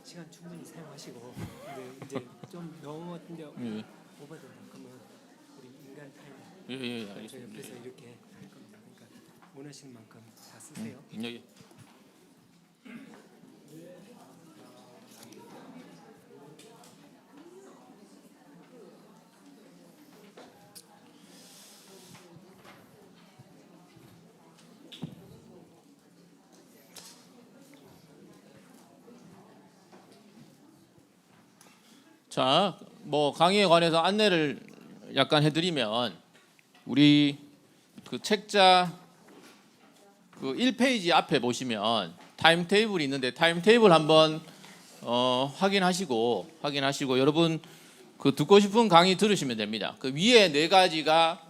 시간 충분히 사용하시고 근데 이제 좀 넘었는데 오버된다 그러면 우리 인간 타임 예, 저 알겠습니다. 옆에서 이렇게 할 겁니다. 그러니까 원하시는 만큼 다 쓰세요. 여기. 자, 뭐 강의에 관해서 안내를 약간 해드리면 우리 그 책자 그 1페이지 앞에 보시면 타임 테이블이 있는데 타임 테이블 한번 확인하시고 여러분 그 듣고 싶은 강의 들으시면 됩니다. 그 위에 네 가지가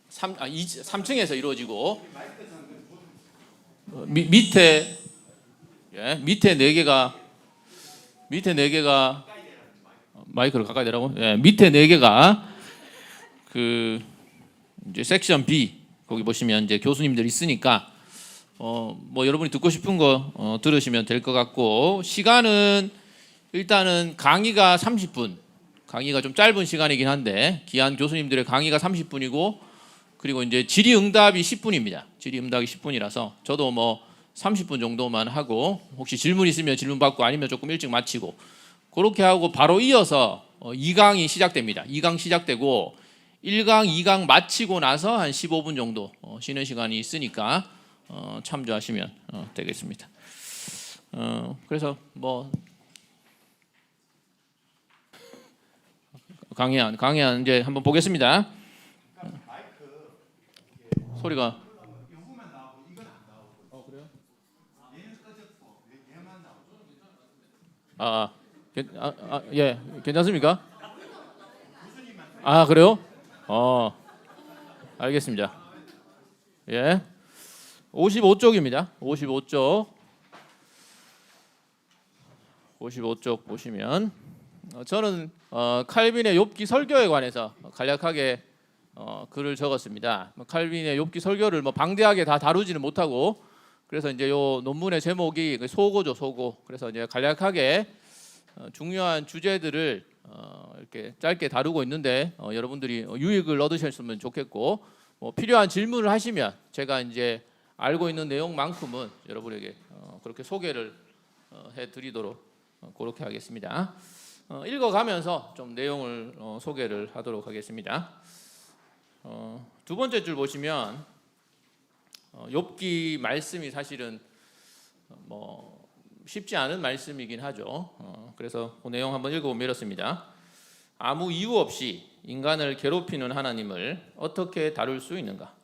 3층에서 이루어지고 밑에 네 개가 마이크를 가까이 대라고? 예, 밑에 네 개가 그 이제 섹션 B 거기 보시면 이제 교수님들 있으니까 뭐 여러분이 듣고 싶은 거 들으시면 될 것 같고 시간은 일단은 강의가 30분. 강의가 좀 짧은 시간이긴 한데 기한 교수님들의 강의가 30분이고 그리고 이제 질의응답이 10분입니다. 질의응답이 10분이라서 저도 뭐 30분 정도만 하고 혹시 질문 있으면 질문 받고 아니면 조금 일찍 마치고 그렇게 하고 바로 이어서 2강이 시작됩니다. 2강 시작되고 1강, 2강 마치고 나서 한 15분 정도 쉬는 시간이 있으니까 참조하시면 되겠습니다. 그래서 뭐 강의안 이제 한번 보겠습니다. 소리가 그래요? 예, 괜찮습니까? 그래요? 알겠습니다. 예, 55쪽입니다. 55쪽 보시면 저는 칼빈의 욥기 설교에 관해서 간략하게 글을 적었습니다. 칼빈의 욥기 설교를 뭐 방대하게 다 다루지는 못하고 그래서 이제 요 논문의 제목이 소고죠, 소고. 그래서 이제 간략하게 중요한 주제들을 이렇게 짧게 다루고 있는데 여러분들이 유익을 얻으셨으면 좋겠고 뭐 필요한 질문을 하시면 제가 이제 알고 있는 내용만큼은 여러분에게 그렇게 소개를 해드리도록 그렇게 하겠습니다. 읽어가면서 좀 내용을 소개를 하도록 하겠습니다. 두 번째 줄 보시면 욥기 말씀이 사실은 뭐 쉽지 않은 말씀이긴 하죠. 그래서 그 내용 한번 읽어보면 이렇습니다. 아무 이유 없이 인간을 괴롭히는 하나님을 어떻게 다룰 수 있는가?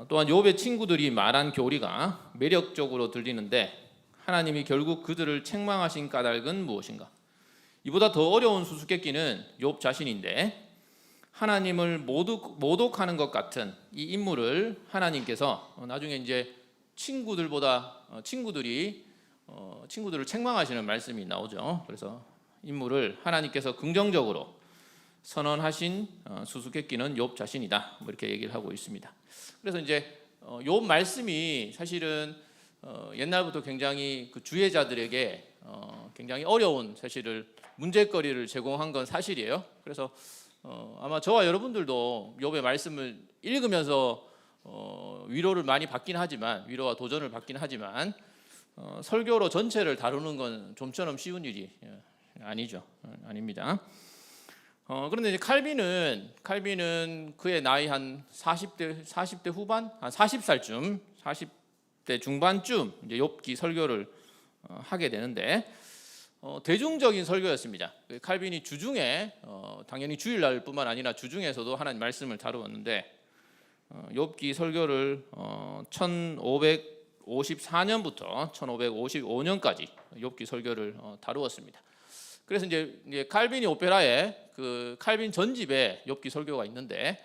또한 욥의 친구들이 말한 교리가 매력적으로 들리는데 하나님이 결국 그들을 책망하신 까닭은 무엇인가? 이보다 더 어려운 수수께끼는 욥 자신인데 하나님을 모독하는 것 같은 이 인물을 하나님께서 나중에 이제 친구들을 책망하시는 말씀이 나오죠. 그래서 인물을 하나님께서 긍정적으로 선언하신 수수께끼는 욥 자신이다. 뭐 이렇게 얘기를 하고 있습니다. 그래서 이제 욥 말씀이 사실은 옛날부터 굉장히 그 주의자들에게 굉장히 어려운 사실을 문제거리를 제공한 건 사실이에요. 그래서 아마 저와 여러분들도 욥의 말씀을 읽으면서 위로를 많이 받긴 하지만 위로와 도전을 받긴 하지만 설교로 전체를 다루는 건 좀처럼 쉬운 일이 아니죠. 아닙니다. 그런데 이제 칼빈은 그의 나이 한 40대 후반, 한 40살쯤, 40대 중반쯤 이제 욥기 설교를 하게 되는데 대중적인 설교였습니다. 칼빈이 주중에 당연히 주일날뿐만 아니라 주중에서도 하나님 말씀을 다루었는데 욥기 설교를 1554년부터 1555년까지 욥기 설교를 다루었습니다. 그래서 이제 칼빈이 오페라에 그 칼빈 전집에 욥기 설교가 있는데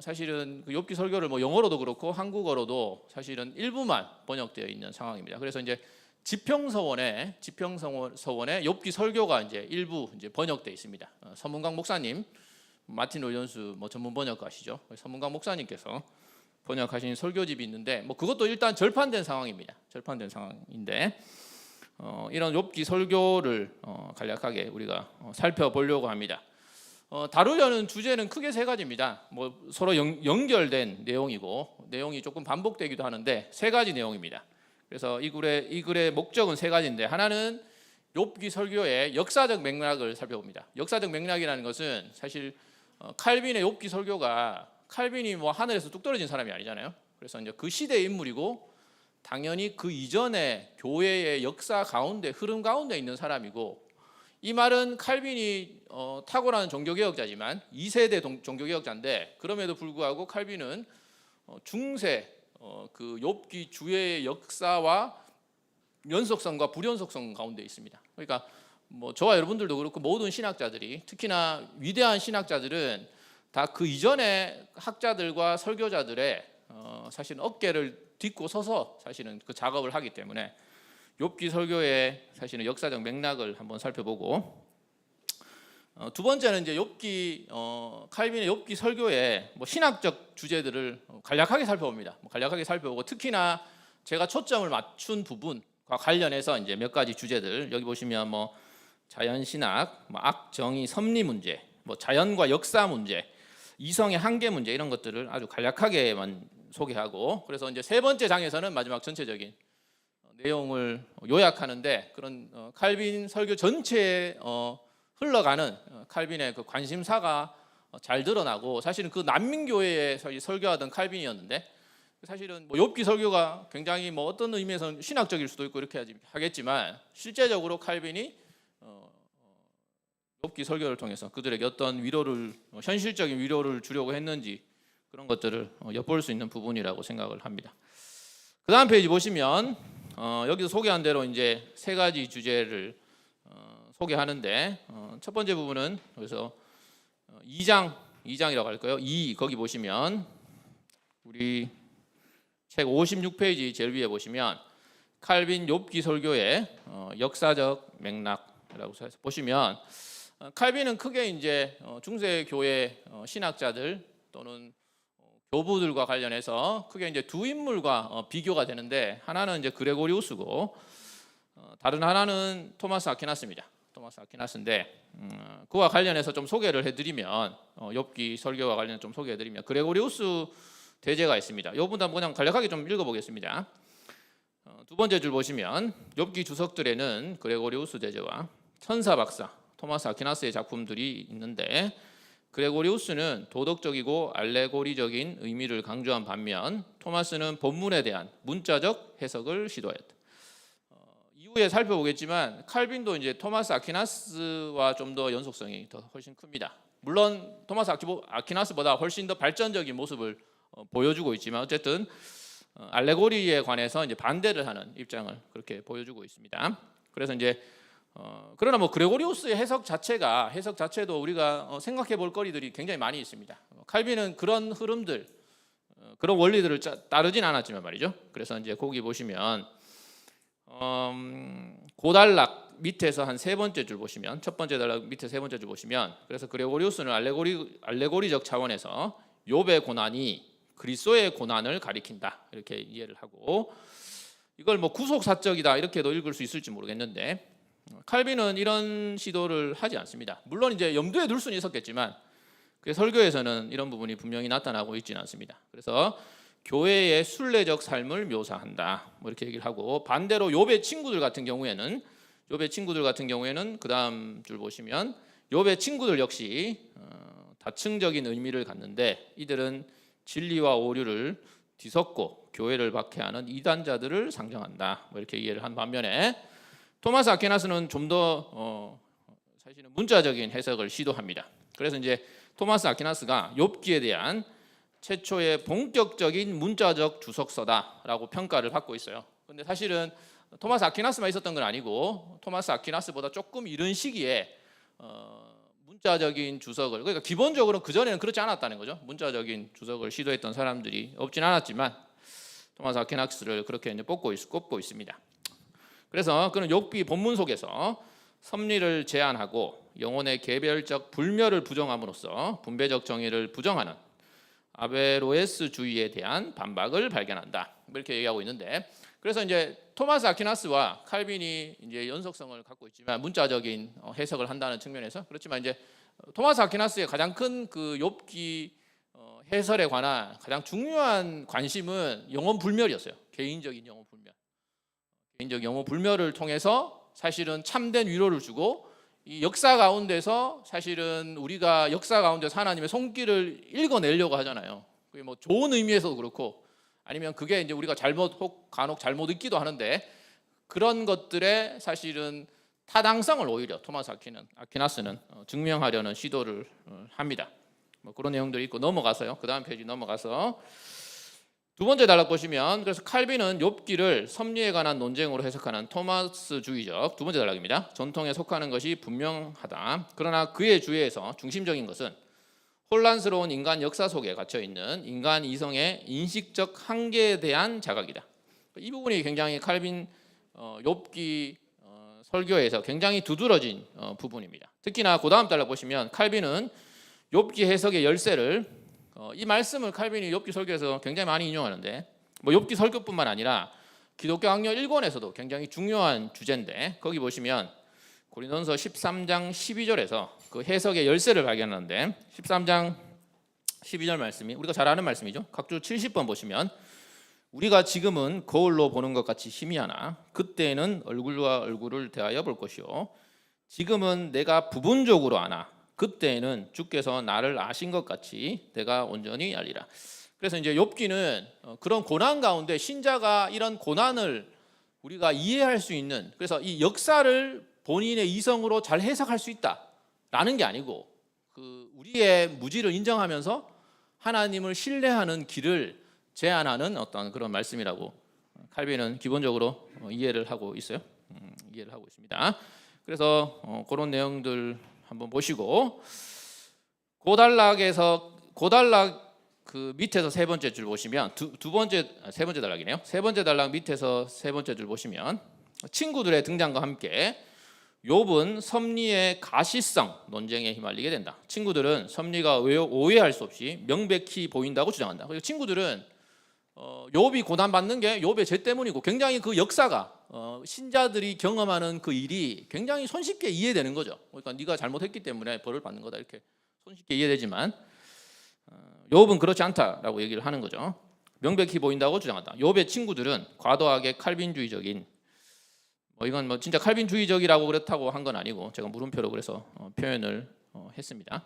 사실은 그 욥기 설교를 뭐 영어로도 그렇고 한국어로도 사실은 일부만 번역되어 있는 상황입니다. 그래서 이제 지평서원에 욥기 설교가 이제 일부 이제 번역되어 있습니다. 서문강 목사님, 마틴 윌리엄스 뭐 전문 번역가시죠. 서문강 목사님께서 번역하신 설교집이 있는데 뭐 그것도 일단 절판된 상황입니다. 절판된 상황인데 이런 욥기 설교를 간략하게 우리가 살펴보려고 합니다. 다루려는 주제는 크게 세 가지입니다. 뭐 서로 연결된 내용이고 내용이 조금 반복되기도 하는데 세 가지 내용입니다. 그래서 이 글의 목적은 세 가지인데, 하나는 욥기 설교의 역사적 맥락을 살펴봅니다. 역사적 맥락이라는 것은 사실 칼빈의 욥기 설교가, 칼빈이 뭐 하늘에서 뚝 떨어진 사람이 아니잖아요. 그래서 이제 그 시대의 인물이고 당연히 그 이전에 교회의 역사 가운데, 흐름 가운데 있는 사람이고, 이 말은 칼빈이 탁월한 종교개혁자지만 2세대 종교개혁자인데, 그럼에도 불구하고 칼빈은 중세 그 욥기 주의 역사와 연속성과 불연속성 가운데 있습니다. 그러니까 뭐 저와 여러분들도 그렇고 모든 신학자들이, 특히나 위대한 신학자들은 다 그 이전의 학자들과 설교자들의 사실은 어깨를 딛고 서서 사실은 그 작업을 하기 때문에 욥기 설교의 사실은 역사적 맥락을 한번 살펴보고, 두 번째는 이제 칼빈의 욥기 설교의 뭐 신학적 주제들을 간략하게 살펴봅니다. 간략하게 살펴보고, 특히나 제가 초점을 맞춘 부분과 관련해서 이제 몇 가지 주제들, 여기 보시면 뭐 자연신학, 뭐 악, 정의, 섭리 문제, 뭐 자연과 역사 문제, 이성의 한계 문제, 이런 것들을 아주 간략하게만 소개하고, 그래서 이제 세 번째 장에서는 마지막 전체적인 내용을 요약하는데, 그런 칼빈 설교 전체에 흘러가는 칼빈의 그 관심사가 잘 드러나고, 사실은 그 난민교회에 설교하던 칼빈이었는데, 사실은 뭐 욥기 설교가 굉장히 뭐 어떤 의미에서는 신학적일 수도 있고 이렇게 하겠지만, 실제적으로 칼빈이 욥기 설교를 통해서 그들에게 어떤 위로를, 현실적인 위로를 주려고 했는지, 그런 것들을 엿볼 수 있는 부분이라고 생각을 합니다. 그 다음 페이지 보시면 여기서 소개한 대로 이제 세 가지 주제를 소개하는데, 첫 번째 부분은 그래서 2장이라고 할까요? 거기 보시면 우리 책 56페이지 제일 위에 보시면 칼빈 욥기 설교의 역사적 맥락이라고 해서 보시면, 칼빈은 크게 이제 중세 교회 신학자들 또는 교부들과 관련해서 크게 이제 두 인물과 비교가 되는데, 하나는 이제 그레고리우스고 다른 하나는 토마스 아퀴나스입니다. 토마스 아퀴나스인데, 그와 관련해서 좀 소개를 해드리면, 욥기 설교와 관련해서 좀 소개해드리면, 그레고리우스 대제가 있습니다. 이 부분 한번 그냥 간략하게 좀 읽어보겠습니다. 두 번째 줄 보시면 욥기 주석들에는 그레고리우스 대제와 천사 박사 토마스 아퀴나스의 작품들이 있는데, 그레고리우스는 도덕적이고 알레고리적인 의미를 강조한 반면 토마스는 본문에 대한 문자적 해석을 시도했다. 이후에 살펴보겠지만 칼빈도 이제 토마스 아퀴나스와 좀 더 연속성이 더 훨씬 큽니다. 물론 토마스 아퀴나스보다 훨씬 더 발전적인 모습을 보여주고 있지만, 어쨌든 알레고리에 관해서 이제 반대를 하는 입장을 그렇게 보여주고 있습니다. 그래서 이제 그러나 뭐 그레고리우스의 해석 자체도 우리가 생각해 볼 거리들이 굉장히 많이 있습니다. 칼빈은 그런 흐름들, 그런 원리들을 따르진 않았지만 말이죠. 그래서 이제 거기 보시면 고단락 밑에서 한 세 번째 줄 보시면, 첫 번째 단락 밑에 세 번째 줄 보시면, 그래서 그레고리우스는 알레고리적 차원에서 욥의 고난이 그리스도의 고난을 가리킨다, 이렇게 이해를 하고, 이걸 뭐 구속사적이다 이렇게도 읽을 수 있을지 모르겠는데, 칼빈은 이런 시도를 하지 않습니다. 물론 이제 염두에 둘 수는 있었겠지만 그 설교에서는 이런 부분이 분명히 나타나고 있지는 않습니다. 그래서 교회의 순례적 삶을 묘사한다, 뭐 이렇게 얘기를 하고, 반대로 욥의 친구들 같은 경우에는 그 다음 줄 보시면 욥의 친구들 역시 다층적인 의미를 갖는데, 이들은 진리와 오류를 뒤섞고 교회를 박해하는 이단자들을 상정한다, 뭐 이렇게 이해를 한 반면에 토마스 아퀴나스는 좀 더 사실은 문자적인 해석을 시도합니다. 그래서 이제 토마스 아퀴나스가 욥기에 대한 최초의 본격적인 문자적 주석서다라고 평가를 받고 있어요. 근데 사실은 토마스 아퀴나스만 있었던 건 아니고, 토마스 아퀴나스보다 조금 이른 시기에 문자적인 주석을, 그러니까 기본적으로 그 전에는 그렇지 않았다는 거죠. 문자적인 주석을 시도했던 사람들이 없진 않았지만 토마스 아퀴나스를 그렇게 이제 꼽고 있습니다. 그래서 그는 욥기 본문 속에서 섭리를 제안하고 영혼의 개별적 불멸을 부정함으로써 분배적 정의를 부정하는 아베로에스주의에 대한 반박을 발견한다, 이렇게 얘기하고 있는데, 그래서 이제 토마스 아퀴나스와 칼빈이 이제 연속성을 갖고 있지만 문자적인 해석을 한다는 측면에서 그렇지만 이제 토마스 아퀴나스의 가장 큰 그 욥기 해설에 관한 가장 중요한 관심은 영혼 불멸이었어요. 개인적인 영혼 불멸. 개인적 영혼 불멸을 통해서 사실은 참된 위로를 주고 이 역사 가운데서 사실은 우리가 역사 가운데서 하나님의 손길을 읽어내려고 하잖아요. 그게 뭐 좋은 의미에서도 그렇고 아니면 그게 이제 우리가 간혹 잘못 읽기도 하는데 그런 것들의 사실은 타당성을 오히려 토마스 아퀴나스는 증명하려는 시도를 합니다. 뭐 그런 내용들이 있고 넘어가서요. 그 다음 페이지 넘어가서 두 번째 단락 보시면 그래서 칼빈은 욥기를 섭리에 관한 논쟁으로 해석하는 토마스주의적 두 번째 단락입니다. 전통에 속하는 것이 분명하다. 그러나 그의 주의에서 중심적인 것은 혼란스러운 인간 역사 속에 갇혀 있는 인간 이성의 인식적 한계에 대한 자각이다. 이 부분이 굉장히 칼빈 욥기 설교에서 굉장히 두드러진 부분입니다. 특히나 그 다음 단락 보시면 칼빈은 욥기 해석의 열쇠를 이 말씀을 칼빈이 욥기 설교에서 굉장히 많이 인용하는데 뭐 욥기 설교뿐만 아니라 기독교 학력 1권에서도 굉장히 중요한 주제인데 거기 보시면 고린도전서 13장 12절에서 그 해석의 열쇠를 발견하는데 13장 12절 말씀이 우리가 잘 아는 말씀이죠. 각주 70번 보시면 우리가 지금은 거울로 보는 것 같이 희미하나 그때에는 얼굴과 얼굴을 대하여 볼 것이요 지금은 내가 부분적으로 아나 그때에는 주께서 나를 아신 것 같이 내가 온전히 알리라. 그래서 이제 욥기는 그런 고난 가운데 신자가 이런 고난을 우리가 이해할 수 있는 그래서 이 역사를 본인의 이성으로 잘 해석할 수 있다라는 게 아니고 그 우리의 무지를 인정하면서 하나님을 신뢰하는 길을 제안하는 어떤 그런 말씀이라고 칼빈은 기본적으로 이해를 하고 있어요. 이해를 하고 있습니다. 그래서 그런 내용들 한번 보시고 고단락 그 밑에서 세 번째 줄 보시면 세 번째 단락이네요. 세 번째 단락 밑에서 세 번째 줄 보시면 친구들의 등장과 함께 욥은 섭리의 가시성 논쟁에 휘말리게 된다. 친구들은 섭리가 오해할 수 없이 명백히 보인다고 주장한다. 그리고 친구들은 욥이 고난받는 게 욥의 죄 때문이고 굉장히 그 역사가 신자들이 경험하는 그 일이 굉장히 손쉽게 이해되는 거죠. 그러니까 네가 잘못했기 때문에 벌을 받는 거다 이렇게 손쉽게 이해되지만 욥은 그렇지 않다라고 얘기를 하는 거죠. 명백히 보인다고 주장한다. 욥의 친구들은 과도하게 칼빈주의적인 이건 뭐 진짜 칼빈주의적이라고 그렇다고 한 건 아니고 제가 물음표로 그래서 표현을 했습니다.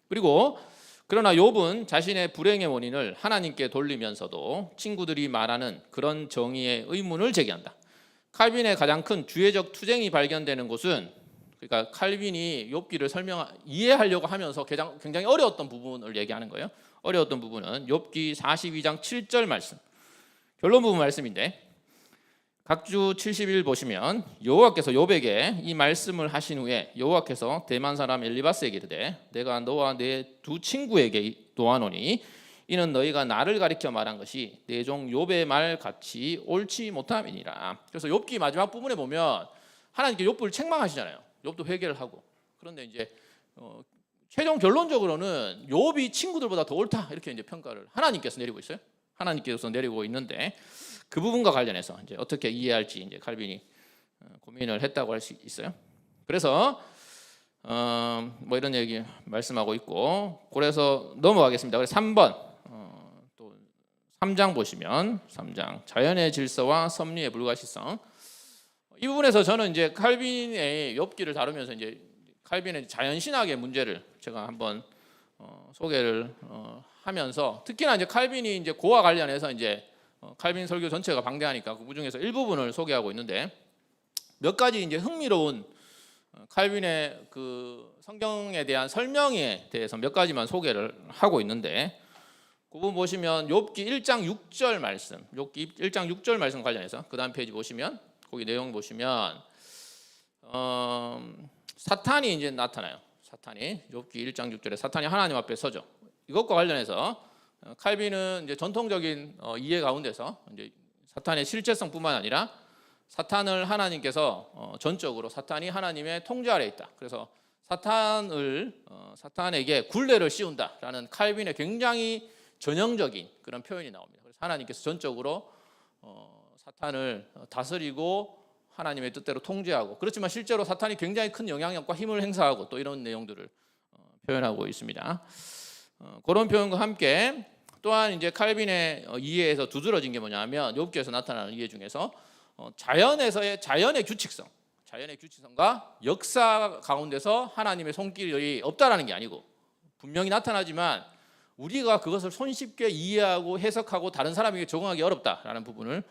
그리고 그러나 욥은 자신의 불행의 원인을 하나님께 돌리면서도 친구들이 말하는 그런 정의의 의문을 제기한다. 칼빈의 가장 큰 주의적 투쟁이 발견되는 곳은 그러니까 칼빈이 욥기를 이해하려고 하면서 굉장히 어려웠던 부분을 얘기하는 거예요. 어려웠던 부분은 욥기 42장 7절 말씀. 결론 부분 말씀인데 각주 71 보시면 여호와께서 욥에게 이 말씀을 하신 후에 여호와께서 대만 사람 엘리바스에게 이르되 내가 너와 내 두 친구에게 놓아노니 이는 너희가 나를 가리켜 말한 것이 내 종 욥의 말 같이 옳지 못함이니라. 그래서 욥기 마지막 부분에 보면 하나님께 욥을 책망하시잖아요. 욥도 회개를 하고 그런데 이제 최종 결론적으로는 욥이 친구들보다 더 옳다 이렇게 이제 평가를 하나님께서 내리고 있어요. 하나님께서 내리고 있는데 그 부분과 관련해서 이제 어떻게 이해할지 이제 칼빈이 고민을 했다고 할 수 있어요. 그래서 뭐 이런 얘기 말씀하고 있고 그래서 넘어가겠습니다. 그래서 3번 또 3장 보시면 3장 자연의 질서와 섭리의 불가시성 이 부분에서 저는 이제 칼빈의 욥기를 다루면서 이제 칼빈의 자연신학의 문제를 제가 한번 소개를 하면서 특히나 이제 칼빈이 이제 고와 관련해서 이제 칼빈 설교 전체가 방대하니까 그 중에서 일부분을 소개하고 있는데 몇 가지 이제 흥미로운 칼빈의 그 성경에 대한 설명에 대해서 몇 가지만 소개를 하고 있는데 그 부분 보시면 욥기 1장 6절 말씀, 욥기 1장 6절 말씀 관련해서 그 다음 페이지 보시면 거기 내용 보시면 사탄이 이제 나타나요. 사탄이 욥기 1장 6절에 사탄이 하나님 앞에 서죠. 이것과 관련해서 칼빈은 이제 전통적인 이해 가운데서 이제 사탄의 실체성뿐만 아니라 사탄을 하나님께서 전적으로 사탄이 하나님의 통제 아래 있다. 그래서 사탄에게 굴레를 씌운다라는 칼빈의 굉장히 전형적인 그런 표현이 나옵니다. 그래서 하나님께서 전적으로 사탄을 다스리고 하나님의 뜻대로 통제하고, 그렇지만 실제로 사탄이 굉장히 큰 영향력과 힘을 행사하고 또 이런 내용들을 표현하고 있습니다. 그런 표현과 함께 또한 이제 칼빈의 이해에서 두드러진 게 뭐냐면 욥기에서 나타나는 이해 중에서 자연의 규칙성과 역사 가운데서 하나님의 손길이 없다라는 게 아니고 분명히 나타나지만 우리가 그것을 손쉽게 이해하고 해석하고 다른 사람에게 적용하기 어렵다라는 부분을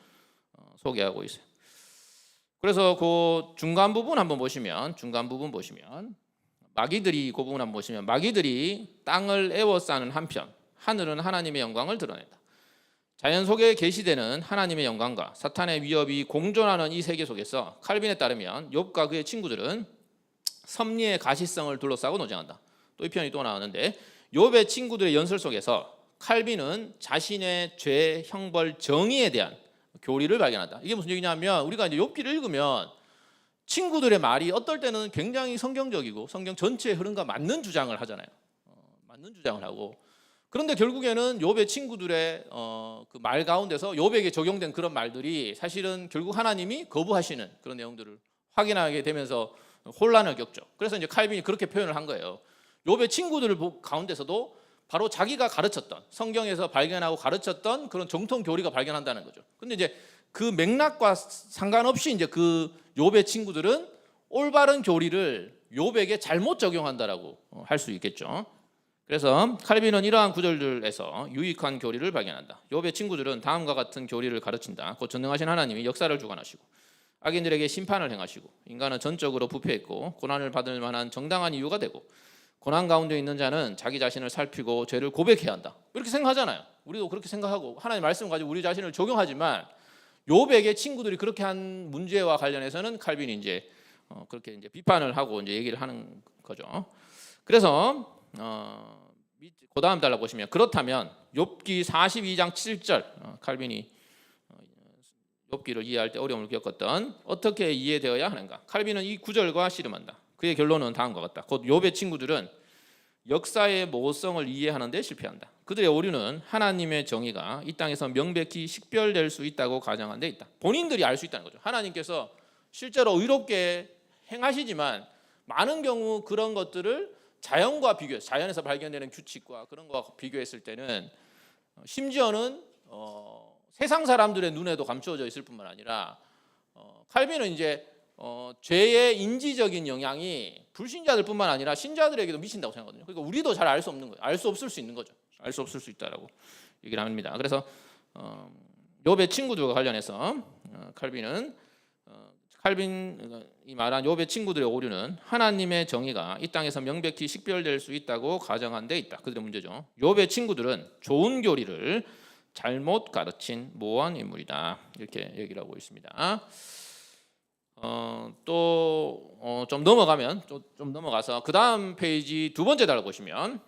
소개하고 있어요. 그래서 그 중간 부분 한번 보시면 마귀들이 그 부분 한번 보시면 마귀들이 땅을 에워싸는 한편 하늘은 하나님의 영광을 드러낸다. 자연 속에 계시되는 하나님의 영광과 사탄의 위협이 공존하는 이 세계 속에서 칼빈에 따르면 욥과 그의 친구들은 섭리의 가시성을 둘러싸고 노정한다. 또 이 편이 또 나오는데 욥의 친구들의 연설 속에서 칼빈은 자신의 죄, 형벌, 정의에 대한 교리를 발견한다. 이게 무슨 얘기냐면 우리가 이제 욥기를 읽으면 친구들의 말이 어떨 때는 굉장히 성경적이고 성경 전체의 흐름과 맞는 주장을 하잖아요. 맞는 주장을 하고, 그런데 결국에는 욥의 친구들의 그 말 가운데서 욥에게 적용된 그런 말들이 사실은 결국 하나님이 거부하시는 그런 내용들을 확인하게 되면서 혼란을 겪죠. 그래서 이제 칼빈이 그렇게 표현을 한 거예요. 욥의 친구들 가운데서도 바로 자기가 가르쳤던 성경에서 발견하고 가르쳤던 그런 정통 교리가 발견한다는 거죠. 근데 이제 그 맥락과 상관없이 이제 그 욥의 친구들은 올바른 교리를 욥에게 잘못 적용한다라고 할 수 있겠죠. 그래서 칼빈은 이러한 구절들에서 유익한 교리를 발견한다. 욥의 친구들은 다음과 같은 교리를 가르친다. 곧 전능하신 하나님이 역사를 주관하시고 악인들에게 심판을 행하시고 인간은 전적으로 부패했고 고난을 받을 만한 정당한 이유가 되고 고난 가운데 있는 자는 자기 자신을 살피고 죄를 고백해야 한다. 이렇게 생각하잖아요. 우리도 그렇게 생각하고 하나님 말씀 가지고 우리 자신을 적용하지만 욥에게 친구들이 그렇게 한 문제와 관련해서는 칼빈이 이제 그렇게 이제 비판을 하고 이제 얘기를 하는 거죠. 그래서 그 다음 달라 보시면 그렇다면 욥기 42장 7절 칼빈이 욥기를 이해할 때 어려움을 겪었던 어떻게 이해되어야 하는가? 칼빈은 이 구절과 씨름한다. 그의 결론은 다음과 같다. 곧 욥의 친구들은 역사의 모호성을 이해하는 데 실패한다. 그들의 오류는 하나님의 정의가 이 땅에서 명백히 식별될 수 있다고 가정한 데 있다. 본인들이 알 수 있다는 거죠. 하나님께서 실제로 의롭게 행하시지만 많은 경우 그런 것들을 자연에서 발견되는 규칙과 그런 것과 비교했을 때는 심지어는 세상 사람들의 눈에도 감추어져 있을 뿐만 아니라 칼빈은 이제 죄의 인지적인 영향이 불신자들뿐만 아니라 신자들에게도 미친다고 생각하거든요. 그러니까 우리도 잘 알 수 없는 거예요. 알 수 없을 수 있는 거죠. 알 수 없을 수 있다라고 얘기를 합니다. 그래서 욥의 친구들과 관련해서 칼빈이 말한 욥의 친구들의 오류는 하나님의 정의가 이 땅에서 명백히 식별될 수 있다고 가정한 데 있다. 그들의 문제죠. 욥의 친구들은 좋은 교리를 잘못 가르친 모호한 인물이다. 이렇게 얘기를 하고 있습니다. 또 좀 넘어가서 그 다음 페이지 두 번째 달을 보시면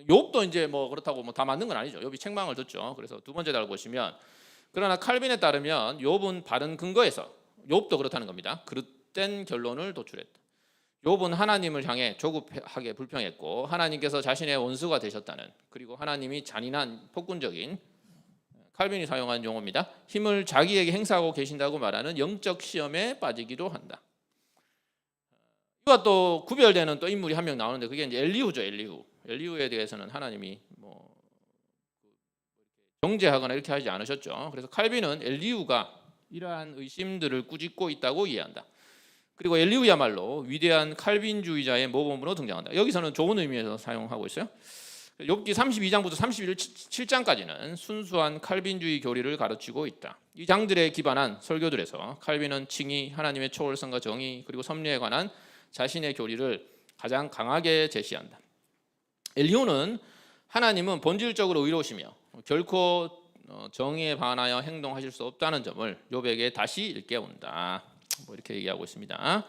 욥도 이제 뭐 그렇다고 뭐 다 맞는 건 아니죠. 욥이 책망을 듣죠. 그래서 두 번째 달을 보시면 그러나 칼빈에 따르면 욥은 바른 근거에서 욥도 그렇다는 겁니다. 그릇된 결론을 도출했다. 욥은 하나님을 향해 조급하게 불평했고 하나님께서 자신의 원수가 되셨다는, 그리고 하나님이 잔인한 폭군적인, 칼빈이 사용한 용어입니다. 힘을 자기에게 행사하고 계신다고 말하는 영적 시험에 빠지기도 한다. 이와 또 구별되는 또 인물이 한 명 나오는데 그게 이제 엘리후죠. 엘리후에 대해서는 하나님이 뭐 정죄하거나 이렇게 하지 않으셨죠. 그래서 칼빈은 엘리후가 이러한 의심들을 꾸짖고 있다고 이해한다. 그리고 엘리후야말로 위대한 칼빈주의자의 모범으로 등장한다. 여기서는 좋은 의미에서 사용하고 있어요. 욥기 32장부터 37장까지는 순수한 칼빈주의 교리를 가르치고 있다. 이 장들에 기반한 설교들에서 칼빈은 칭의, 하나님의 초월성과 정의, 그리고 섭리에 관한 자신의 교리를 가장 강하게 제시한다. 엘리후는 하나님은 본질적으로 의로우시며 결코 정의에 반하여 행동하실 수 없다는 점을 욥에게 다시 일깨운다. 뭐 이렇게 얘기하고 있습니다.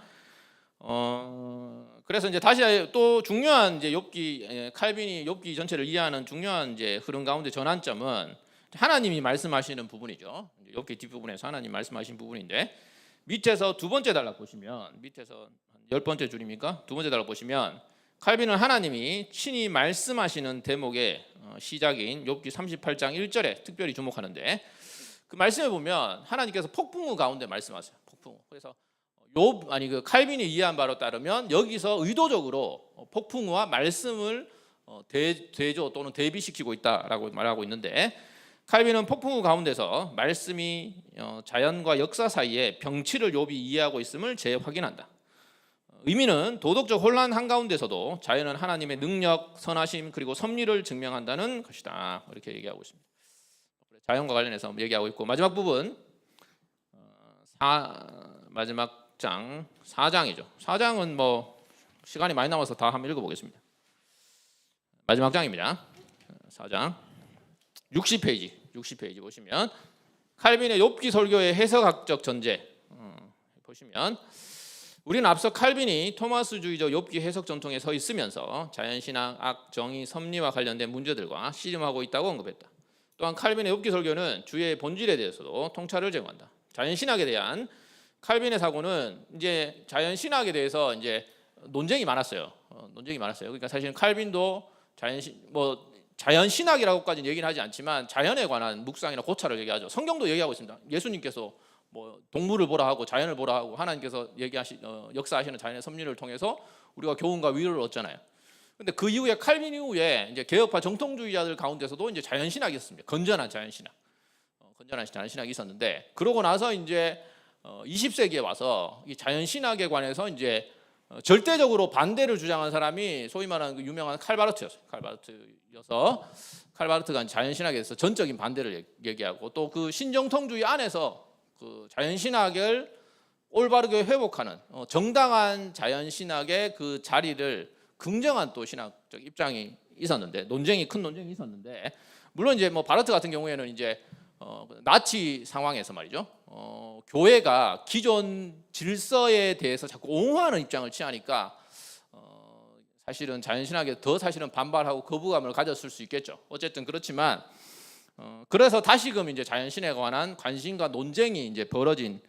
그래서 이제 다시 또 중요한 이제 칼빈이 욥기 전체를 이해하는 중요한 이제 흐름 가운데 전환점은 하나님이 말씀하시는 부분이죠. 욥기 뒷부분에서 하나님 말씀하신 부분인데 밑에서 두 번째 단락 보시면 밑에서 10번째 줄입니까? 두 번째 단락 보시면 칼빈은 하나님이 친히 말씀하시는 대목의 시작인 욥기 38장 1절에 특별히 주목하는데 그 말씀에 보면 하나님께서 폭풍우 가운데 말씀하세요. 폭풍우. 그래서 그 칼빈이 이해한 바로 따르면 여기서 의도적으로 폭풍우와 말씀을 대조 또는 대비시키고 있다라고 말하고 있는데, 칼빈은 폭풍우 가운데서 말씀이 자연과 역사 사이에 병치를 욥이 이해하고 있음을 재확인한다. 의미는 도덕적 혼란 한가운데서도 자연은 하나님의 능력, 선하심 그리고 섭리를 증명한다는 것이다. 이렇게 얘기하고 있습니다. 자연과 관련해서 얘기하고 있고, 마지막 부분 마지막 장 4장이죠. 4장은 뭐 시간이 많이 남아서 다 한번 읽어보겠습니다. 마지막 장입니다. 4장 60페이지 보시면 칼빈의 욥기 설교의 해석학적 전제 보시면, 우리는 앞서 칼빈이 토마스주의적 욥기 해석 전통에 서 있으면서 자연신학, 악, 정의, 섭리와 관련된 문제들과 씨름하고 있다고 언급했다. 또한 칼빈의 욥기 설교는 주의 본질에 대해서도 통찰을 제공한다. 자연신학에 대한 칼빈의 사고는 이제 자연신학에 대해서 이제 논쟁이 많았어요. 그러니까 사실 칼빈도 자연신학이라고까지는 얘기는 하지 않지만 자연에 관한 묵상이나 고찰을 얘기하죠. 성경도 얘기하고 있습니다. 예수님께서 뭐 동물을 보라 하고 자연을 보라 하고 하나님께서 역사하시는 자연의 섭리를 통해서 우리가 교훈과 위로를 얻잖아요. 근데 그 이후에 칼빈 이후에 이제 개혁파 정통주의자들 가운데서도 이제 자연신학이 있었습니다. 건전한 자연신학이 있었는데, 그러고 나서 이제 20세기에 와서 이 자연신학에 관해서 이제 절대적으로 반대를 주장한 사람이 소위 말하는 그 유명한 칼바르트였어요. 칼바르트가 자연신학에 대해서 전적인 반대를 얘기하고, 또 그 신정통주의 안에서 그 자연신학을 올바르게 회복하는 정당한 자연신학의 그 자리를 긍정한 또 신학적 입장이 있었는데, 큰 논쟁이 있었는데, 물론 이제 뭐 바르트 같은 경우에는 이제 나치 상황에서 말이죠, 교회가 기존 질서에 대해서 자꾸 옹호하는 입장을 취하니까 사실은 자연신학에 더 사실은 반발하고 거부감을 가졌을 수 있겠죠. 어쨌든 그렇지만 그래서 다시금 이제 자연신에 관한 관심과 논쟁이 이제 벌어진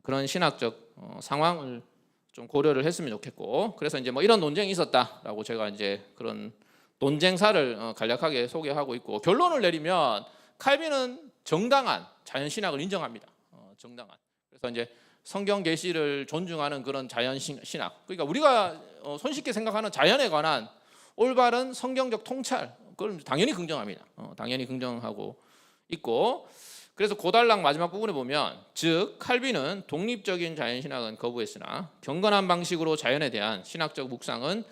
그런 신학적 상황을 좀 고려를 했으면 좋겠고, 그래서 이제 뭐 이런 논쟁이 있었다라고 제가 이제 그런 논쟁사를 간략하게 소개하고 있고, 결론을 내리면 칼빈은 정당한 자연신학을 인정합니다. 그래서 이제 성경 계시를 존중하는 그런 자연신학, 그러니까 우리가 손쉽게 생각하는 자연에 관한 올바른 성경적 통찰, 그걸 당연히 긍정합니다. 당연히 긍정하고 있고, 그래서 고달락 마지막 부분에 보면, 즉 칼빈은 독립적인 자연신학은 거부했으나 경건한 방식으로 자연에 대한 신학적 묵상은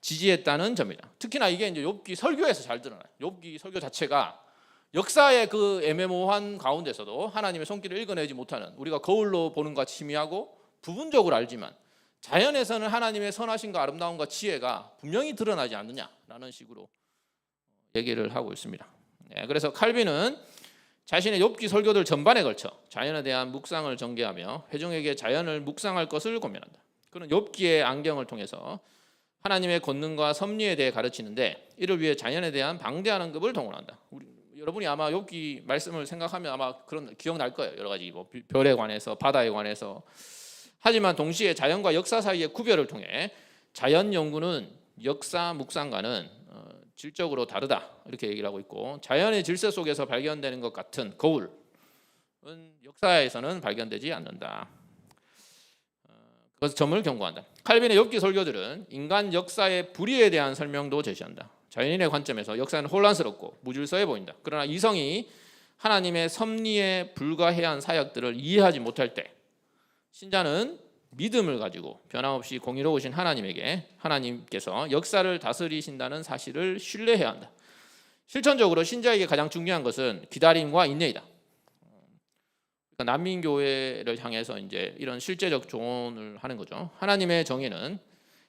지지했다는 점이다. 특히나 이게 이제 욥기 설교에서 잘 드러나요. 욥기 설교 자체가 역사의 그 애매모호한 가운데서도 하나님의 손길을 읽어내지 못하는, 우리가 거울로 보는 것과 희미하고 부분적으로 알지만 자연에서는 하나님의 선하심과 아름다움과 지혜가 분명히 드러나지 않느냐라는 식으로 얘기를 하고 있습니다. 그래서 칼빈은 자신의 욥기 설교들 전반에 걸쳐 자연에 대한 묵상을 전개하며 회중에게 자연을 묵상할 것을 고민한다. 그는 욥기의 안경을 통해서 하나님의 권능과 섭리에 대해 가르치는데, 이를 위해 자연에 대한 방대한 언급을 동원한다. 여러분이 아마 욥기 말씀을 생각하면 아마 그런 기억날 거예요. 여러 가지 뭐 별에 관해서, 바다에 관해서. 하지만 동시에 자연과 역사 사이의 구별을 통해 자연 연구는 역사 묵상과는 질적으로 다르다, 이렇게 얘기를 하고 있고, 자연의 질서 속에서 발견되는 것 같은 거울은 역사에서는 발견되지 않는다. 그것은 점을 경고한다. 칼빈의 욥기 설교들은 인간 역사의 불의에 대한 설명도 제시한다. 자연인의 관점에서 역사는 혼란스럽고 무질서해 보인다. 그러나 이성이 하나님의 섭리에 불과해한 사역들을 이해하지 못할 때 신자는 믿음을 가지고 변함없이 공의로우신 하나님께서 역사를 다스리신다는 사실을 신뢰해야 한다. 실천적으로 신자에게 가장 중요한 것은 기다림과 인내이다. 그러니까 난민교회를 향해서 이제 이런 실제적 조언을 하는 거죠. 하나님의 정의는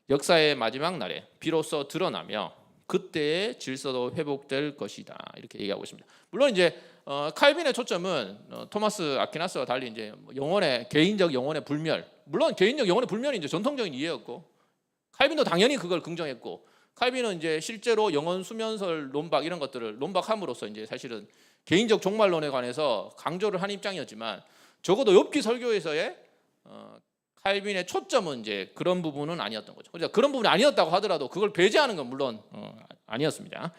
역사의 마지막 날에 비로소 드러나며 그때의 질서도 회복될 것이다, 이렇게 얘기하고 있습니다. 물론 이제 칼빈의 초점은 토마스 아퀴나스와 달리 이제 개인적 영혼의 불멸, 물론 개인적 영혼의 불멸이 이제 전통적인 이해였고, 칼빈도 당연히 그걸 긍정했고, 칼빈은 이제 실제로 영혼 수면설 논박 이런 것들을 논박함으로써 이제 사실은 개인적 종말론에 관해서 강조를 한 입장이었지만, 적어도 욥기 설교에서의 칼빈의 초점은 이제 그런 부분은 아니었던 거죠. 그러니까 그런 부분이 아니었다고 하더라도 그걸 배제하는 건 물론 아니었습니다.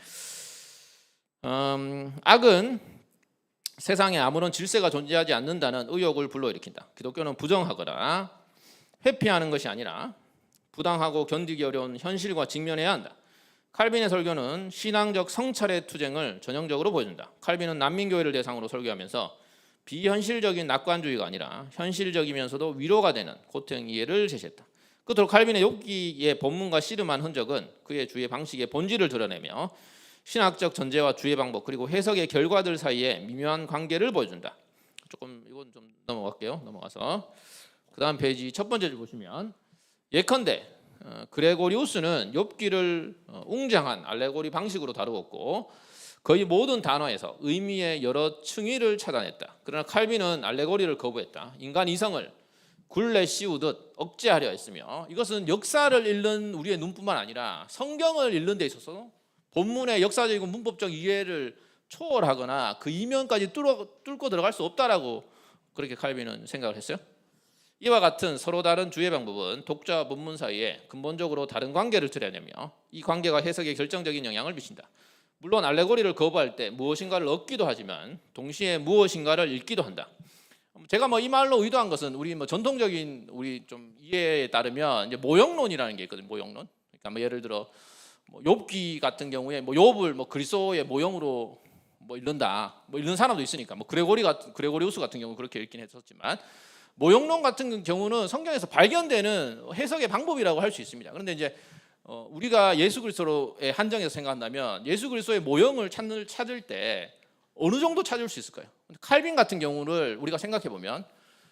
악은 세상에 아무런 질서가 존재하지 않는다는 의혹을 불러일으킨다. 기독교는 부정하거나 회피하는 것이 아니라 부당하고 견디기 어려운 현실과 직면해야 한다. 칼빈의 설교는 신앙적 성찰의 투쟁을 전형적으로 보여준다. 칼빈은 난민교회를 대상으로 설교하면서 비현실적인 낙관주의가 아니라 현실적이면서도 위로가 되는 고통 이해를 제시했다. 끝으로 칼빈의 욥기의 본문과 씨름한 흔적은 그의 주의 방식의 본질을 드러내며 신학적 전제와 주의 방법 그리고 해석의 결과들 사이에 미묘한 관계를 보여준다. 조금 이건 좀 넘어갈게요. 넘어가서 그 다음 페이지 첫 번째 줄 보시면 예컨대 그레고리우스는 욥기를 웅장한 알레고리 방식으로 다루었고 거의 모든 단어에서 의미의 여러 층위를 찾아냈다. 그러나 칼빈은 알레고리를 거부했다. 인간 이성을 굴레 씌우듯 억제하려 했으며 이것은 역사를 읽는 우리의 눈뿐만 아니라 성경을 읽는 데 있어서 본문의 역사적이고 문법적 이해를 초월하거나 그 이면까지 뚫고 들어갈 수 없다라고 그렇게 칼빈은 생각을 했어요. 이와 같은 서로 다른 주의 방법은 독자와 본문 사이에 근본적으로 다른 관계를 드러내며 이 관계가 해석에 결정적인 영향을 미친다. 물론 알레고리를 거부할 때 무엇인가를 얻기도 하지만 동시에 무엇인가를 잃기도 한다. 제가 이 말로 의도한 것은 우리 전통적인 우리 좀 이해에 따르면 이제 모형론이라는 게 있거든요. 모형론. 그러니까 예를 들어 욥기 같은 경우에 욥을 그리스도의 모형으로 읽는다. 읽는 사람도 있으니까 그레고리우스 같은 경우 그렇게 읽긴 했었지만 모형론 같은 경우는 성경에서 발견되는 해석의 방법이라고 할 수 있습니다. 그런데 이제 우리가 예수 그리스도의 한정에서 생각한다면 예수 그리스도의 모형을 찾을 때 어느 정도 찾을 수 있을까요? 칼빈 같은 경우를 우리가 생각해 보면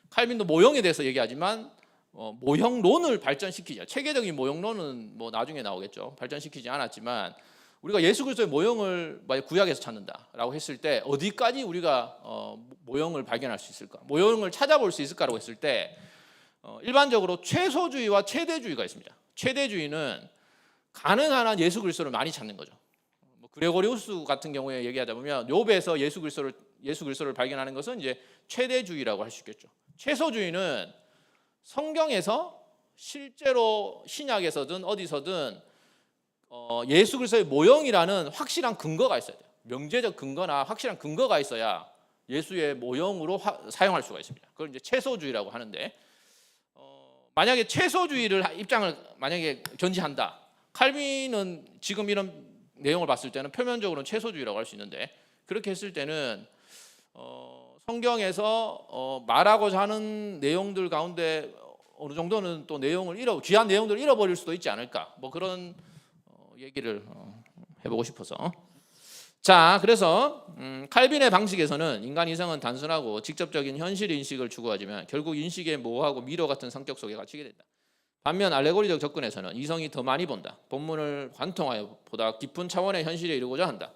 칼빈도 모형에 대해서 얘기하지만 모형론을 발전시키자. 체계적인 모형론은 나중에 나오겠죠. 발전시키지 않았지만 우리가 예수 그리스도의 모형을 구약에서 찾는다라고 했을 때 어디까지 우리가 모형을 발견할 수 있을까? 모형을 찾아볼 수 있을까라고 했을 때 일반적으로 최소주의와 최대주의가 있습니다. 최대주의는 가능한 한 예수 그리스도를 많이 찾는 거죠. 그레고리우스 같은 경우에 얘기하다 보면 욥에서 예수 그리스도를 발견하는 것은 이제 최대주의라고 할 수 있겠죠. 최소주의는 성경에서 실제로 신약에서든 어디서든 예수 그리스도의 모형이라는 확실한 근거가 있어야 돼요. 명제적 근거나 확실한 근거가 있어야 예수의 모형으로 사용할 수가 있습니다. 그걸 이제 최소주의라고 하는데 만약에 최소주의를 입장을 만약에 견지한다. 칼빈은 지금 이런 내용을 봤을 때는 표면적으로는 최소주의라고 할 수 있는데 그렇게 했을 때는 성경에서 말하고자 하는 내용들 가운데 어느 정도는 또 귀한 내용들을 잃어버릴 수도 있지 않을까 그런 얘기를 해보고 싶어서 자 그래서 칼빈의 방식에서는 인간 이성은 단순하고 직접적인 현실 인식을 추구하지만 결국 인식의 모호하고 미로 같은 성격 속에 갇히게 된다. 반면 알레고리적 접근에서는 이성이 더 많이 본다. 본문을 관통하여 보다 깊은 차원의 현실에 이르고자 한다.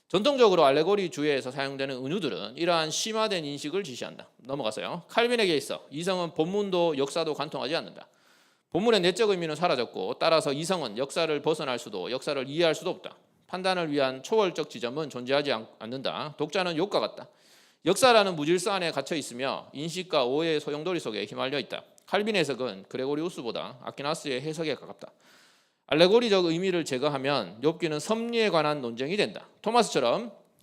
전통적으로 알레고리 주의에서 사용되는 은유들은 이러한 심화된 인식을 지시한다. 넘어가서요. 칼빈에게 있어 이성은 본문도 역사도 관통하지 않는다. 본문의 내적 의미는 사라졌고 따라서 이성은 역사를 벗어날 수도 역사를 이해할 수도 없다. 판단을 위한 초월적 지점은 존재하지 않는다. 독자는 욥과 같다. 역사라는 무질서 안에 갇혀 있으며 인식과 오해의 소용돌이 속에 휘말려 있다. 칼빈의 해석은 그레고리우스보다 아퀴나스의 해석에 가깝다. 알레고리적 의미를 제거하면 욥기는 섭리에 관한 논쟁이 된다. 토마스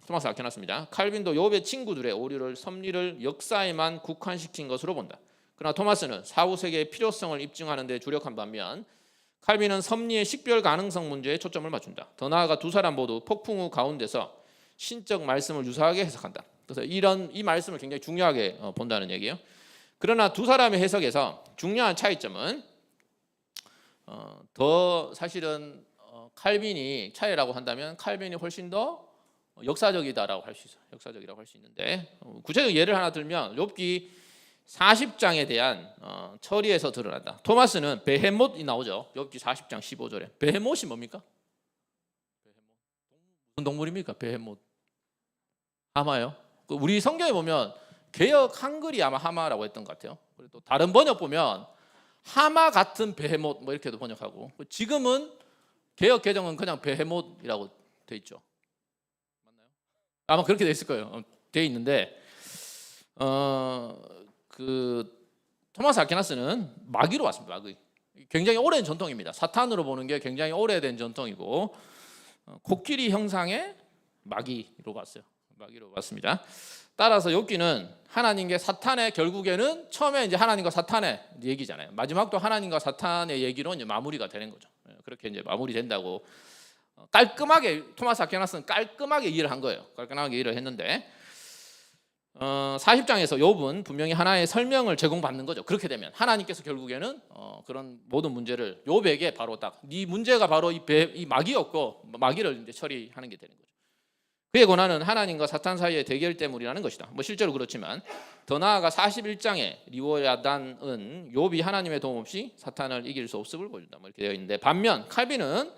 아퀴나스입니다. 칼빈도 욥의 친구들의 오류를 섭리를 역사에만 국한시킨 것으로 본다. 그러나 토마스는 사후세계의 필요성을 입증하는 데 주력한 반면 칼빈은 섭리의 식별 가능성 문제에 초점을 맞춘다. 더 나아가 두 사람 모두 폭풍 후 가운데서 신적 말씀을 유사하게 해석한다. 그래서 이 말씀을 굉장히 중요하게 본다는 얘기예요. 그러나 두 사람의 해석에서 중요한 차이점은 더 사실은 칼빈이 차이라고 한다면 칼빈이 훨씬 더 역사적이다라고 할 수 있어요. 역사적이라고 할 수 있는데 구체적 예를 하나 들면 욥기 40장에 대한 처리에서 드러난다. 토마스는 베헤못이 나오죠. 욥기 40장 15절에 베헤못이 뭡니까? 무슨 동물입니까? 베헤못 하마요. 우리 성경에 보면 개역 한글이 아마 하마라고 했던 것 같아요. 그리고 또 다른 번역 보면 하마 같은 베헤못 이렇게도 번역하고 지금은 개역 개정은 그냥 베헤못이라고 돼 있죠. 맞나요? 아마 그렇게 돼 있을 거예요. 돼 있는데 토마스 아퀴나스는 마귀로 왔습니다. 마귀. 굉장히 오랜 전통입니다. 사탄으로 보는 게 굉장히 오래된 전통이고 코끼리 형상의 마귀로 봤어요. 마귀로 봤습니다. 따라서 욥기는 하나님과 사탄의 결국에는 처음에 이제 하나님과 사탄의 얘기잖아요. 마지막도 하나님과 사탄의 얘기로 이제 마무리가 되는 거죠. 그렇게 이제 마무리된다고 깔끔하게 토마스 아퀴나스는 깔끔하게 이해를 한 거예요. 깔끔하게 이해를 했는데 40장에서 욥은 분명히 하나의 설명을 제공받는 거죠. 그렇게 되면 하나님께서 결국에는 그런 모든 문제를 욥에게 바로 딱 네 문제가 바로 이 마귀였고 마귀를 이제 처리하는 게 되는 거죠. 그의 고난은 하나님과 사탄 사이의 대결 때문이라는 것이다. 뭐 실제로 그렇지만 더 나아가 41장에 리워야단은 욥이 하나님의 도움 없이 사탄을 이길 수 없음을 보여준다. 뭐 이렇게 되어 있는데 반면 칼빈은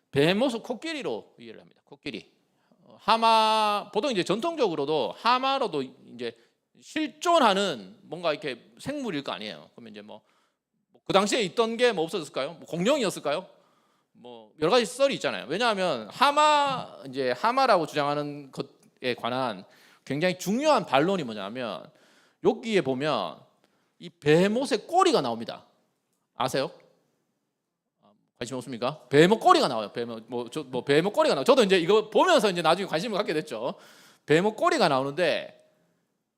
뱀모습 코끼리로 이해를 합니다. 코끼리. 하마 보통 이제 전통적으로도 하마로도 이제 실존하는 뭔가 이렇게 생물일 거 아니에요. 그러면 이제 뭐 그 당시에 있던 게 뭐 없어졌을까요? 뭐 공룡이었을까요? 뭐 여러 가지 썰이 있잖아요. 왜냐하면 하마라고 주장하는 것에 관한 굉장히 중요한 반론이 뭐냐면 욥기에 보면 이 베못의 꼬리가 나옵니다. 아세요? 관심 없습니까? 베못 꼬리가 나와요. 베못 꼬리가 나와요. 저도 이제 이거 보면서 이제 나중에 관심을 갖게 됐죠. 베못 꼬리가 나오는데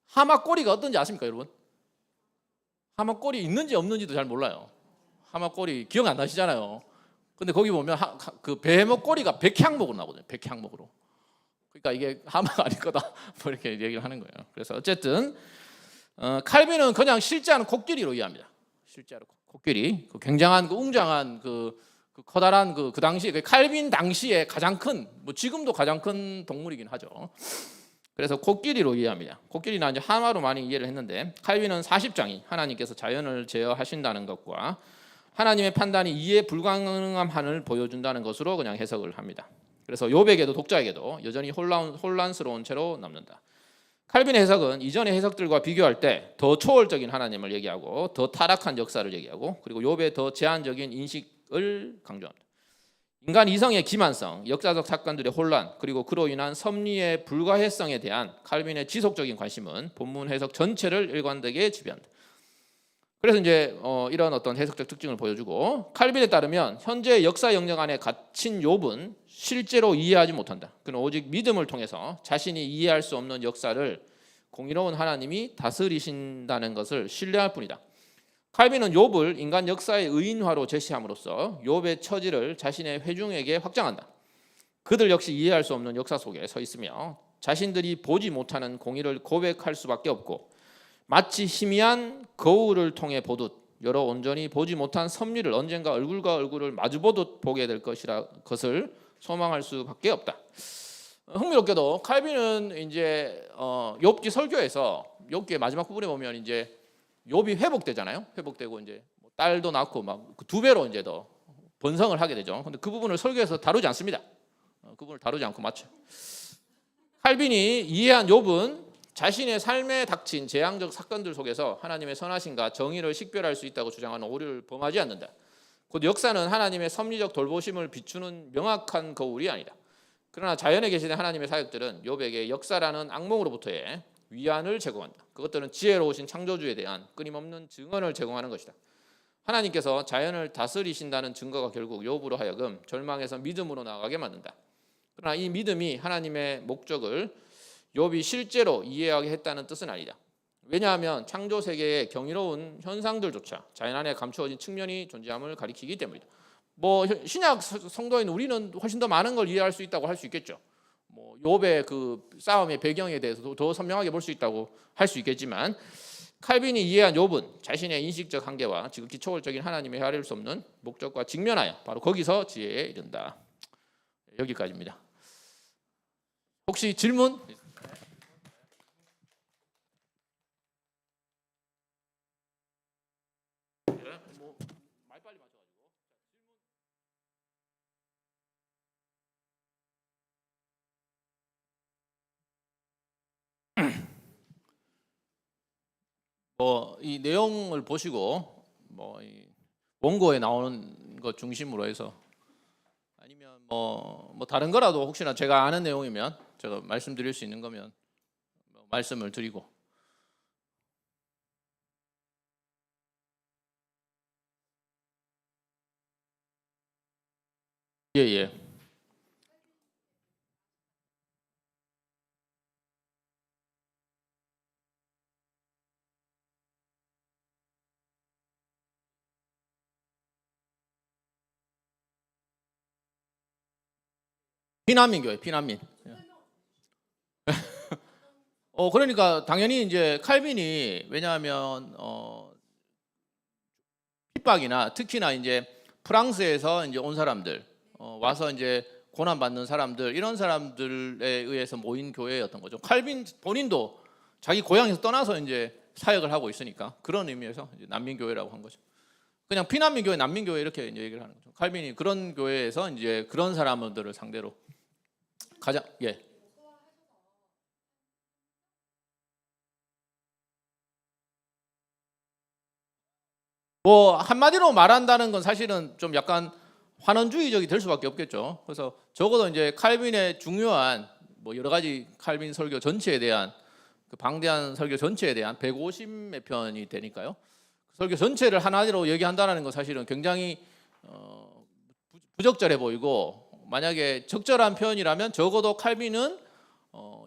하마 꼬리가 어떤지 아십니까, 여러분? 하마 꼬리 있는지 없는지도 잘 몰라요. 하마 꼬리 기억 안 나시잖아요. 근데 거기 보면 그 베모 꼬리가 백향목으로 나오거든요. 백향목으로. 그러니까 이게 하마가 아닐 거다. 뭐 이렇게 얘기를 하는 거예요. 그래서 어쨌든 칼빈은 그냥 실제하는 코끼리로 이해합니다. 실제로 코끼리, 그 굉장한 그 웅장한 그 커다란 그 당시 그 칼빈 당시에 가장 큰, 뭐 지금도 가장 큰 동물이긴 하죠. 그래서 코끼리로 이해합니다. 코끼리는 이제 하마로 많이 이해를 했는데 칼빈은 40장이 하나님께서 자연을 제어하신다는 것과 하나님의 판단이 이해 불가능한 한을 보여준다는 것으로 그냥 해석을 합니다. 그래서 욥에게도 독자에게도 여전히 혼란스러운 채로 남는다. 칼빈의 해석은 이전의 해석들과 비교할 때 더 초월적인 하나님을 얘기하고 더 타락한 역사를 얘기하고 그리고 욥의 더 제한적인 인식을 강조합니다. 인간 이성의 기만성, 역사적 사건들의 혼란 그리고 그로 인한 섭리의 불가해성에 대한 칼빈의 지속적인 관심은 본문 해석 전체를 일관되게 지배한다. 그래서 이제 이런 어떤 해석적 특징을 보여주고 칼빈에 따르면 현재 역사 영역 안에 갇힌 욥은 실제로 이해하지 못한다. 그는 오직 믿음을 통해서 자신이 이해할 수 없는 역사를 공의로운 하나님이 다스리신다는 것을 신뢰할 뿐이다. 칼빈은 욥을 인간 역사의 의인화로 제시함으로써 욥의 처지를 자신의 회중에게 확장한다. 그들 역시 이해할 수 없는 역사 속에 서 있으며 자신들이 보지 못하는 공의를 고백할 수밖에 없고 마치 희미한 거울을 통해 보듯 여러 온전히 보지 못한 섭리를 언젠가 얼굴과 얼굴을 마주보듯 보게 될 것을 소망할 수밖에 없다. 흥미롭게도 칼빈은 이제 욥기 설교에서 욥기의 마지막 부분에 보면 이제 욥이 회복되잖아요. 회복되고 이제 딸도 낳고 막 두 배로 이제 더 번성을 하게 되죠. 근데 그 부분을 설교에서 다루지 않습니다. 그 부분을 다루지 않고 마쳐. 칼빈이 이해한 욥은 자신의 삶에 닥친 재앙적 사건들 속에서 하나님의 선하심과 정의를 식별할 수 있다고 주장하는 오류를 범하지 않는다. 곧 역사는 하나님의 섭리적 돌보심을 비추는 명확한 거울이 아니다. 그러나 자연에 계시는 하나님의 사역들은 욥에게 역사라는 악몽으로부터의 위안을 제공한다. 그것들은 지혜로우신 창조주에 대한 끊임없는 증언을 제공하는 것이다. 하나님께서 자연을 다스리신다는 증거가 결국 욥으로 하여금 절망에서 믿음으로 나아가게 만든다. 그러나 이 믿음이 하나님의 목적을 욥이 실제로 이해하게 했다는 뜻은 아니다. 왜냐하면 창조 세계의 경이로운 현상들조차 자연 안에 감추어진 측면이 존재함을 가리키기 때문이다. 뭐 신약 성도인 우리는 훨씬 더 많은 걸 이해할 수 있다고 할 수 있겠죠. 뭐 욥의 그 싸움의 배경에 대해서도 더 선명하게 볼 수 있다고 할 수 있겠지만 칼빈이 이해한 욥은 자신의 인식적 한계와 지극히 초월적인 하나님의 헤아릴 수 없는 목적과 직면하여 바로 거기서 지혜에 이른다. 여기까지입니다. 혹시 질문? 이 내용을 보시고 이 원고에 나오는 것 중심으로 해서 아니면 뭐 다른 거라도 혹시나 제가 아는 내용이면 제가 말씀드릴 수 있는 거면 말씀을 드리고. 예. 피난민 교회, 피난민. 그러니까 당연히 이제 칼빈이 왜냐하면 핍박이나 특히나 이제 프랑스에서 이제 온 사람들 와서 이제 고난 받는 사람들 이런 사람들에 의해서 모인 교회였던 거죠. 칼빈 본인도 자기 고향에서 떠나서 이제 사역을 하고 있으니까 그런 의미에서 이제 난민 교회라고 한 거죠. 그냥 피난민 교회, 난민 교회 이렇게 이제 얘기를 하는 거죠. 칼빈이 그런 교회에서 이제 그런 사람들을 상대로 가장 뭐 한마디로 말한다는 건 사실은 좀 약간 환원주의적이 될 수밖에 없겠죠. 그래서 적어도 이제 칼빈의 중요한 뭐 여러 가지 칼빈 설교 전체에 대한 그 방대한 설교 전체에 대한 150몇 편이 되니까요. 설교 전체를 하나로 얘기한다는 건 사실은 굉장히 부적절해 보이고 만약에 적절한 표현이라면 적어도 칼빈은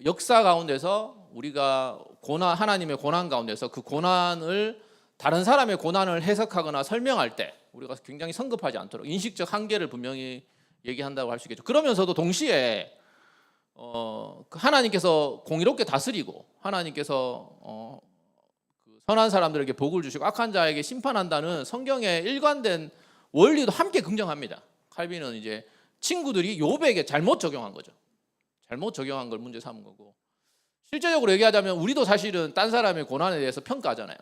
역사 가운데서 우리가 하나님의 고난 가운데서 그 고난을 다른 사람의 고난을 해석하거나 설명할 때 우리가 굉장히 성급하지 않도록 인식적 한계를 분명히 얘기한다고 할 수 있겠죠. 그러면서도 동시에 하나님께서 공의롭게 다스리고 하나님께서 선한 사람들에게 복을 주시고 악한 자에게 심판한다는 성경의 일관된 원리도 함께 긍정합니다. 칼빈은 이제 친구들이 욥에게 잘못 적용한 거죠. 잘못 적용한 걸 문제 삼은 거고 실제적으로 얘기하자면 우리도 사실은 딴 사람의 고난에 대해서 평가하잖아요.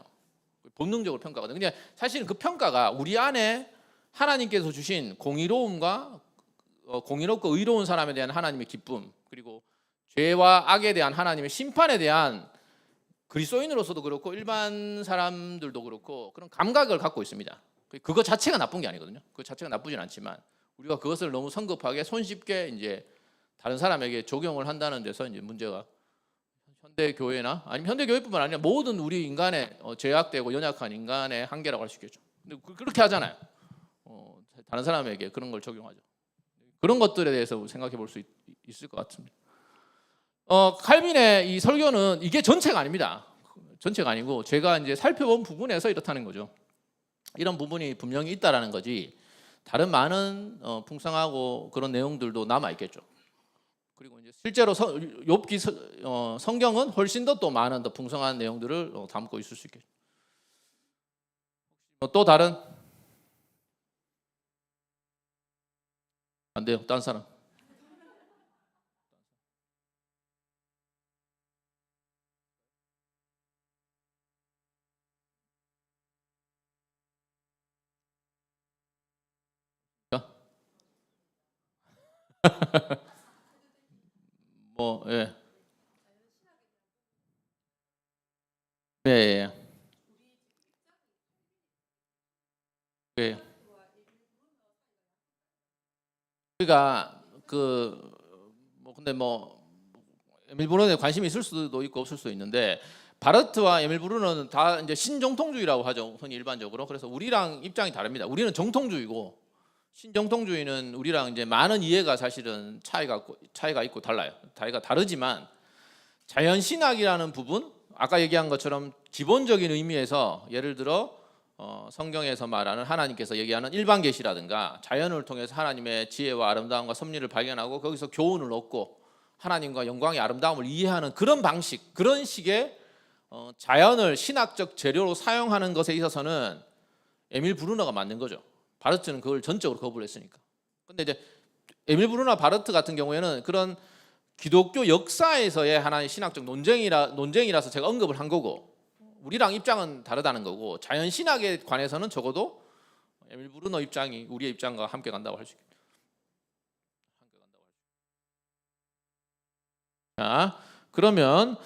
본능적으로 평가하거든요. 근데 사실은 그 평가가 우리 안에 하나님께서 주신 공의로움과 공의롭고 의로운 사람에 대한 하나님의 기쁨 그리고 죄와 악에 대한 하나님의 심판에 대한 그리스도인으로서도 그렇고 일반 사람들도 그렇고 그런 감각을 갖고 있습니다. 그거 자체가 나쁜 게 아니거든요. 그 자체가 나쁘진 않지만 우리가 그것을 너무 성급하게 손쉽게 이제 다른 사람에게 적용을 한다는 데서 이제 문제가 현대 교회나 아니면 현대 교회뿐만 아니라 모든 우리 인간의 제약되고 연약한 인간의 한계라고 할 수 있겠죠. 근데 그렇게 하잖아요. 다른 사람에게 그런 걸 적용하죠. 그런 것들에 대해서 생각해 볼 수 있을 것 같습니다. 칼빈의 이 설교는 이게 전체가 아닙니다. 전체가 아니고 제가 이제 살펴본 부분에서 이렇다는 거죠. 이런 부분이 분명히 있다라는 거지. 다른 많은 풍성하고 그런 내용들도 남아 있겠죠. 그리고 이제 실제로 욥기 성경은 훨씬 더 또 많은 더 풍성한 내용들을 담고 있을 수 있겠죠. 또 다른 안 돼요. 딴 사람. 뭐 예. 예. 예. 예. 그러니까 뭐 근데 뭐 에밀 브루너에 관심이 있을 수도 있고 없을 수도 있는데 바르트와 에밀 브루너는 다 이제 신정통주의라고 하죠. 흔히 일반적으로. 그래서 우리랑 입장이 다릅니다. 우리는 정통주의고 신정통주의는 우리랑 이제 많은 이해가 사실은 차이가 있고 달라요. 차이가 다르지만 자연신학이라는 부분 아까 얘기한 것처럼 기본적인 의미에서 예를 들어 성경에서 말하는 하나님께서 얘기하는 일반 계시라든가 자연을 통해서 하나님의 지혜와 아름다움과 섭리를 발견하고 거기서 교훈을 얻고 하나님과 영광의 아름다움을 이해하는 그런 방식, 그런 식의 자연을 신학적 재료로 사용하는 것에 있어서는 에밀 브루너가 맞는 거죠. 바르트는 그걸 전적으로 거부를 했으니까. 근데 이제 에밀 브루너 바르트 같은 경우에는 그런 기독교 역사에서의 하나의 신학적 논쟁이라서 제가 언급을 한 거고 우리랑 입장은 다르다는 거고 자연 신학에 관해서는 적어도 에밀 브루너 입장이 우리의 입장과 함께 간다고 할 수 있겠죠. 자, 그러면